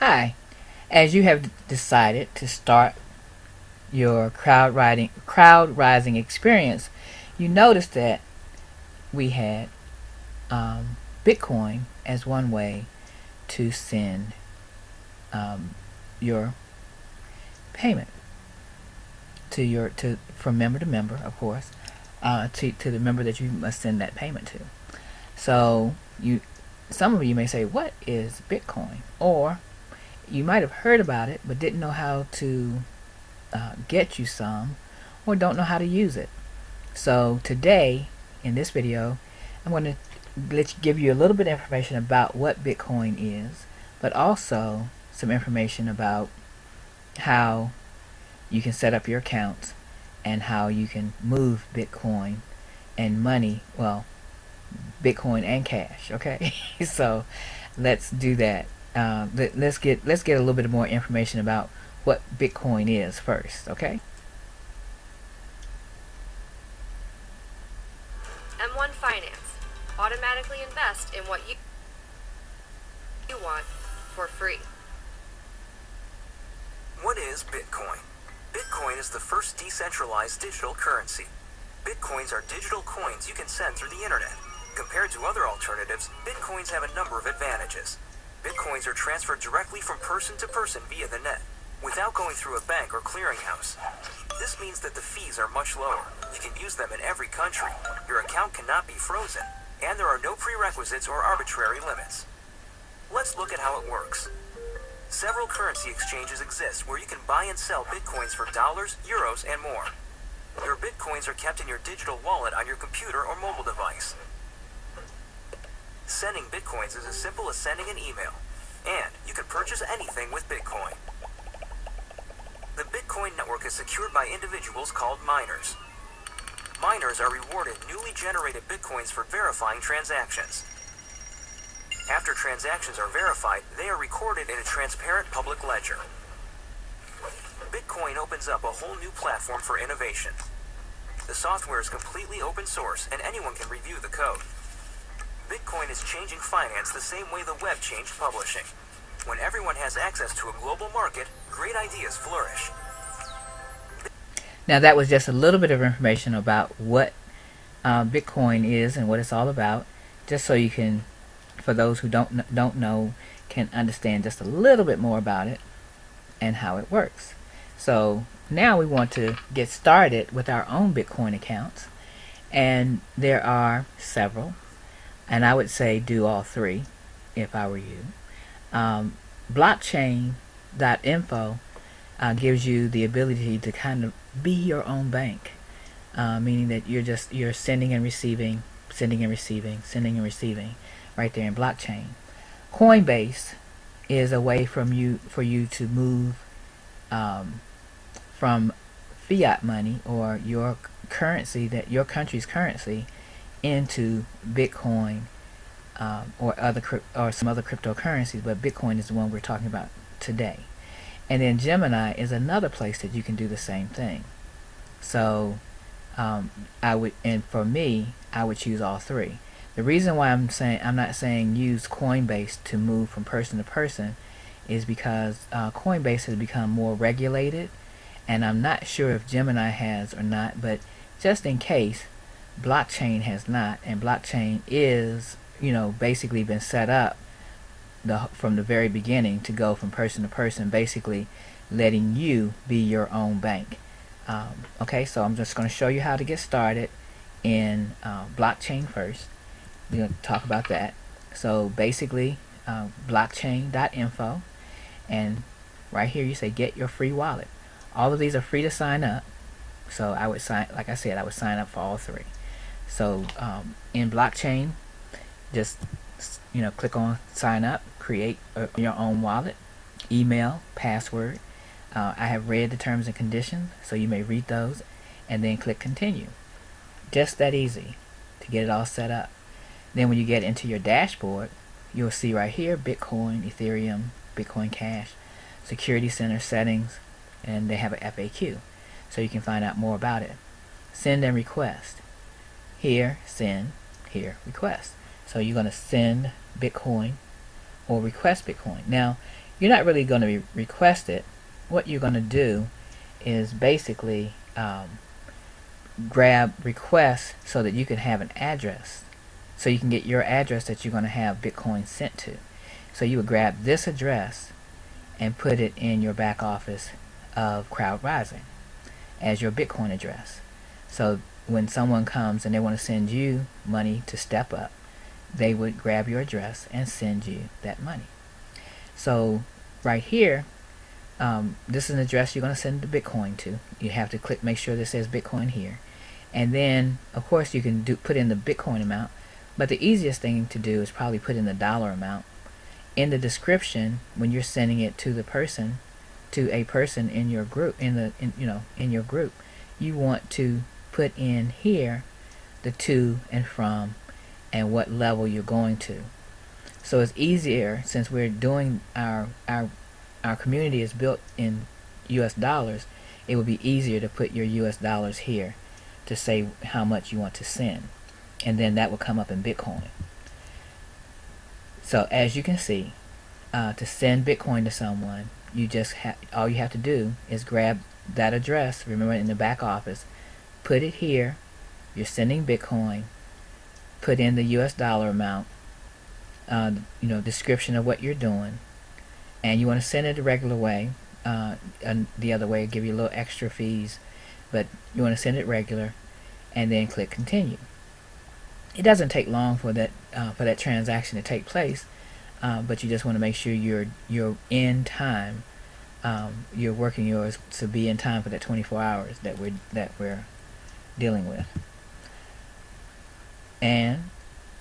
Hi, as you have decided to start your crowd rising experience, you noticed that we had Bitcoin as one way to send your payment to from member to member, of course, to the member that you must send that payment to. So some of you may say, "What is Bitcoin?" Or you might have heard about it but didn't know how to get you some, or don't know how to use it. So today, in this video, I'm going to give you a little bit of information about what Bitcoin is, but also some information about how you can set up your accounts and how you can move Bitcoin and money, well, Bitcoin and cash. Okay, so let's do that. Let's get a little bit more information about what Bitcoin is first. Okay. M1 Finance. Automatically invest in what you want for free. What is Bitcoin? Bitcoin is the first decentralized digital currency. Bitcoins are digital coins you can send through the internet. Compared to other alternatives, Bitcoins have a number of advantages. Bitcoins are transferred directly from person to person via the net, without going through a bank or clearinghouse. This means that the fees are much lower. You can use them in every country. Your account cannot be frozen, and there are no prerequisites or arbitrary limits. Let's look at how it works. Several currency exchanges exist where you can buy and sell Bitcoins for dollars, euros, and more. Your Bitcoins are kept in your digital wallet on your computer or mobile device. Sending Bitcoins is as simple as sending an email, and you can purchase anything with Bitcoin. The Bitcoin network is secured by individuals called miners. Miners are rewarded newly generated Bitcoins for verifying transactions. After transactions are verified, they are recorded in a transparent public ledger. Bitcoin opens up a whole new platform for innovation. The software is completely open source and anyone can review the code. Bitcoin is changing finance the same way the web changed publishing. When everyone has access to a global market, great ideas flourish. Now that was just a little bit of information about what Bitcoin is and what it's all about, just so you can, for those who don't know, can understand just a little bit more about it and how it works. So now we want to get started with our own Bitcoin accounts, and there are several, and I would say do all three if I were you. Blockchain.info gives you the ability to kind of be your own bank, meaning that you're sending and receiving, sending and receiving, sending and receiving, right there in blockchain. Coinbase is a way for you to move from fiat money or your currency, that your country's currency, into Bitcoin or some other cryptocurrencies, but Bitcoin is the one we're talking about today. And then Gemini is another place that you can do the same thing. So for me, I would choose all three. The reason why I'm not saying use Coinbase to move from person to person is because Coinbase has become more regulated, and I'm not sure if Gemini has or not, but just in case, blockchain has not, and blockchain is, basically been set up from the very beginning to go from person to person, basically letting you be your own bank. Okay, so I'm just going to show you how to get started in blockchain first. We're going to talk about that. So basically, blockchain.info, and right here you say get your free wallet. All of these are free to sign up, so I would sign up for all three. So in blockchain, just click on sign up, create your own wallet, email, password. I have read the terms and conditions, so you may read those, and then click continue. Just that easy to get it all set up. Then when you get into your dashboard, you'll see right here Bitcoin, Ethereum, Bitcoin Cash, Security Center settings, and they have an FAQ, so you can find out more about it. Send and request. Here, send. Here, request. So you're going to send Bitcoin or request Bitcoin. Now, you're not really going to request it. What you're going to do is basically grab request so that you can have an address, so you can get your address that you're going to have Bitcoin sent to. So you would grab this address and put it in your back office of CrowdRising as your Bitcoin address. So when someone comes and they want to send you money to step up, they would grab your address and send you that money. So right here, this is an address you're going to send the Bitcoin to. You have to click, make sure this says Bitcoin here, and then of course you can put in the Bitcoin amount, but the easiest thing to do is probably put in the dollar amount. In the description, when you're sending it to the person, to a person in your group, in your group, you want to put in here the to and from and what level you're going to. So it's easier, since we're doing our community is built in US dollars, it would be easier to put your US dollars here to say how much you want to send, and then that will come up in Bitcoin. So as you can see, to send Bitcoin to someone, you just all you have to do is grab that address, remember, in the back office, put it here, you're sending Bitcoin, put in the US dollar amount, description of what you're doing, and you want to send it the regular way. And the other way will give you a little extra fees, but you want to send it regular, and then click continue. It doesn't take long for that transaction to take place, but you just want to make sure you're in time. You're working yours to be in time for that 24 hours that we're dealing with. And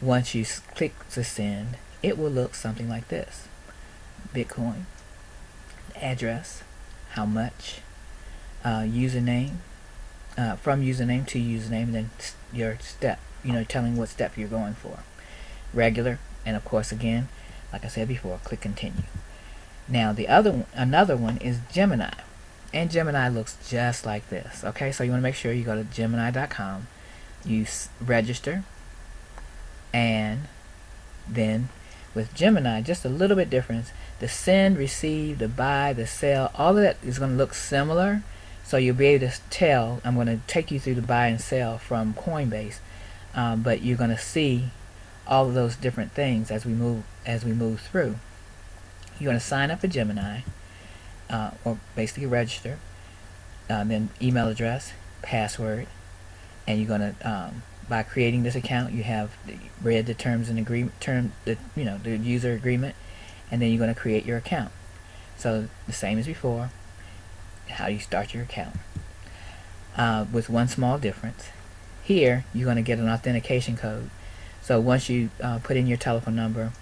once you click to send, it will look something like this: Bitcoin, address, how much, username, from username to username, and then your step, telling what step you're going for. Regular, and of course again, like I said before, click continue. Now another one is Gemini, and Gemini looks just like this. Okay, so you want to make sure you go to Gemini.com, you register, and then with Gemini, just a little bit difference. The send, receive, the buy, the sell, all of that is going to look similar. So you'll be able to tell. I'm going to take you through the buy and sell from Coinbase, but you're going to see all of those different things as we move through. You're going to sign up for Gemini, or basically register, then email address, password, and you're going to by creating this account, you have read the terms and the user agreement, and then you're going to create your account. So the same as before. How do you start your account? With one small difference. Here you're going to get an authentication code. So once you put in your telephone number,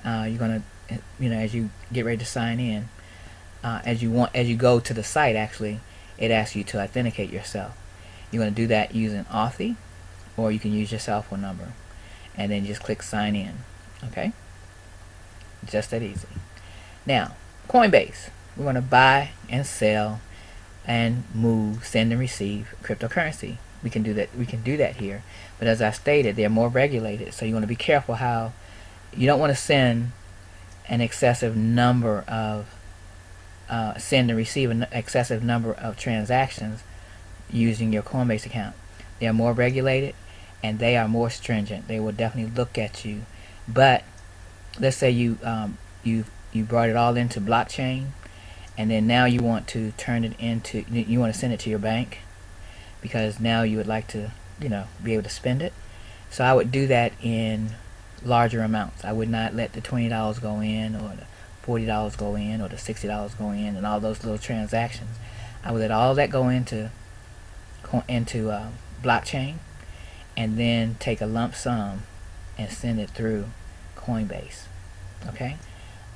you're going to, as you get ready to sign in, as you go to the site, actually, it asks you to authenticate yourself. You're going to do that using Authy, or you can use your cell phone number, and then just click sign in. Okay, just that easy. Now Coinbase, we're going to buy and sell and move, send and receive cryptocurrency. We can do that here, but as I stated, they're more regulated, so you want to be careful how you don't want to send an excessive number of send and receive an excessive number of transactions using your Coinbase account. They are more regulated, and they are more stringent. They will definitely look at you. But let's say you brought it all into blockchain, and then now you want to turn it into, you want to send it to your bank, because now you would like to be able to spend it. So I would do that in larger amounts. I would not let the $20 go in, or the $40 go in, or the $60 go in, and all those little transactions. I would let all that go into blockchain, and then take a lump sum and send it through Coinbase. Okay,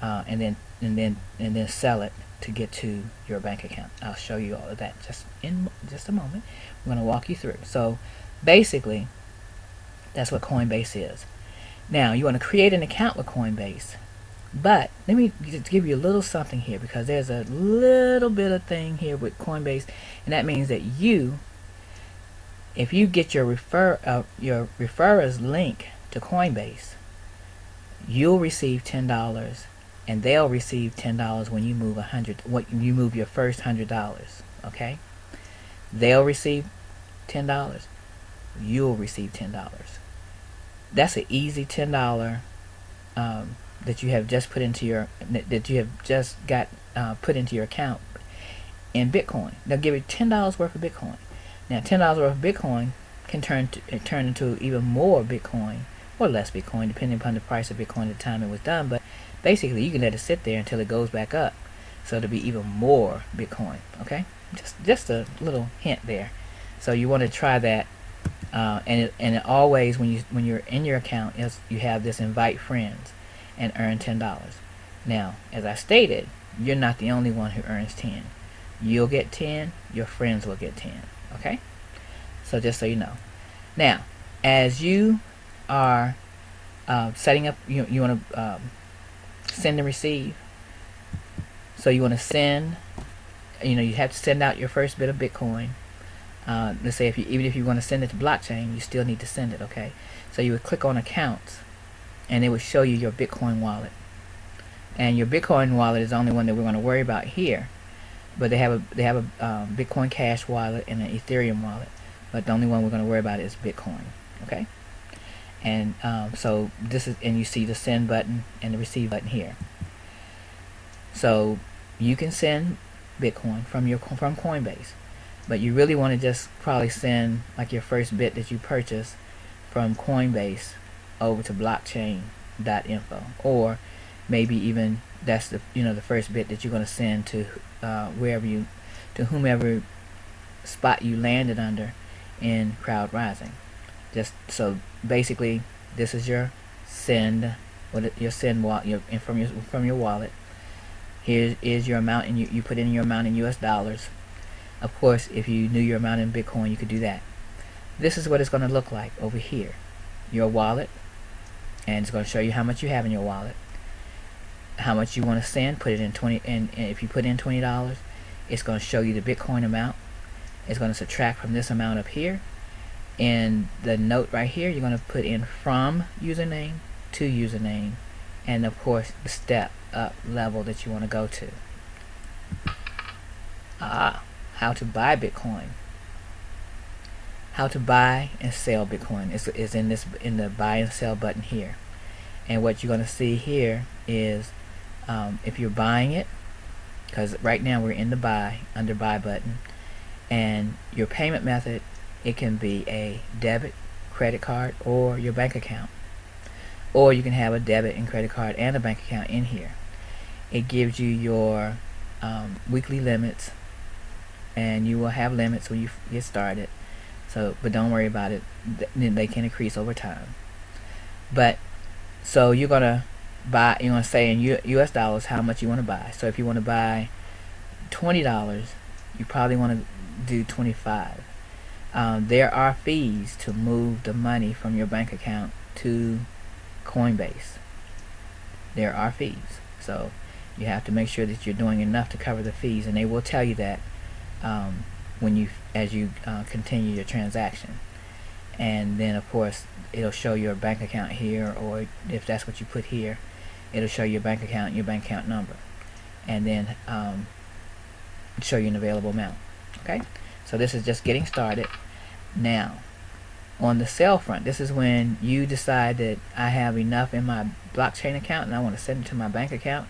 and then sell it to get to your bank account. I'll show you all of that in just a moment. I'm going to walk you through. So basically, that's what Coinbase is. Now you want to create an account with Coinbase, but let me just give you a little something here, because there's a little bit of thing here with Coinbase, and that means that if you get your referrer's link to Coinbase, you'll receive $10 and they'll receive $10 when you move you move your first $100. Okay, they'll receive $10. You'll receive $10. That's an easy $10 that you have just put into your put into your account in Bitcoin. They'll give you $10 worth of Bitcoin. Now, $10 worth of Bitcoin can turn into even more Bitcoin or less Bitcoin, depending upon the price of Bitcoin at the time it was done. But basically, you can let it sit there until it goes back up, so it'll be even more Bitcoin. Okay, just a little hint there. So you want to try that, and it always when you're in your account, you have this invite friends and earn $10. Now, as I stated, you're not the only one who earns 10. You'll get 10. Your friends will get 10. Okay, so just so you know. Now, as you are setting up, you want to send and receive. So you want to send. You have to send out your first bit of Bitcoin. Let's say even if you want to send it to blockchain, you still need to send it. Okay, so you would click on accounts, and it would show you your Bitcoin wallet. And your Bitcoin wallet is the only one that we're going to worry about here. But they have a Bitcoin Cash wallet and an Ethereum wallet. But the only one we're going to worry about is Bitcoin. Okay. And so this is, and you see the send button and the receive button here. So you can send Bitcoin from Coinbase, but you really want to just probably send like your first bit that you purchased from Coinbase over to blockchain.info, or maybe even that's the the first bit that you're going to send to whomever spot you landed under in Crowd Rising. Just so basically, this is your send, from your wallet. Here is your amount, and you put in your amount in US dollars. Of course, if you knew your amount in Bitcoin, you could do that. This is what it's going to look like over here. Your wallet, and it's going to show you how much you have in your wallet, how much you want to send. Put it in 20, and if you put in $20, it's going to show you the Bitcoin amount. It's going to subtract from this amount up here. In the note right here, you're going to put in from username to username, and of course the step up level that you want to go to. How to buy Bitcoin. How to buy and sell Bitcoin is in the buy and sell button here. And what you're going to see here is if you're buying it, because right now we're in the under buy button, and your payment method, it can be a debit, credit card, or your bank account. Or you can have a debit and credit card and a bank account in here. It gives you your weekly limits, and you will have limits when you get started. So, but don't worry about it. They can increase over time. But so you're gonna buy. You're gonna say in U.S. dollars how much you want to buy. So if you want to buy $20, you probably want to do 25. There are fees to move the money from your bank account to Coinbase. There are fees, so you have to make sure that you're doing enough to cover the fees, and they will tell you that as you continue your transaction. And then of course it'll show your bank account here, or if that's what you put here, it'll show your bank account and your bank account number, and then show you an available amount. Okay, so this is just getting started. Now on the sell front, this is when you decide that I have enough in my blockchain account and I want to send it to my bank account.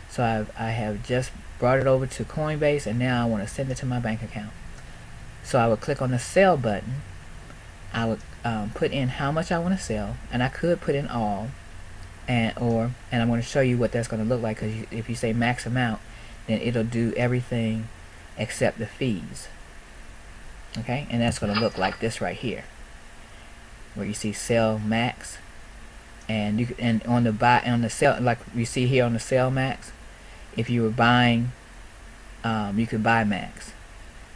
So I have just brought it over to Coinbase, and now I want to send it to my bank account. So I would click on the sell button. I would put in how much I want to sell, and I could put in all, and I'm going to show you what that's going to look like, because if you say max amount, then it'll do everything except the fees. Okay, and that's going to look like this right here, where you see sell max, and on the sell, like you see here on the sell max, if you were buying, you could buy max.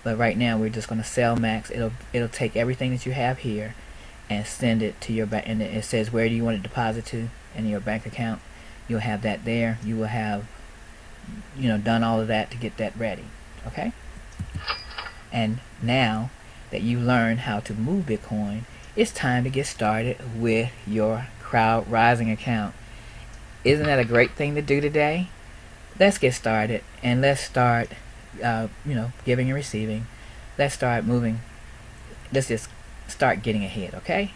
But right now we're just going to sell max. It'll take everything that you have here and send it to your bank, and it says where do you want it deposited to in your bank account. You'll have that there. You will have done all of that to get that ready. Okay, and now that you learned how to move Bitcoin, it's time to get started with your Crowd Rising account. Isn't that a great thing to do today? let's get started, and let's start, giving and receiving. Let's start moving. Let's just start getting ahead, okay?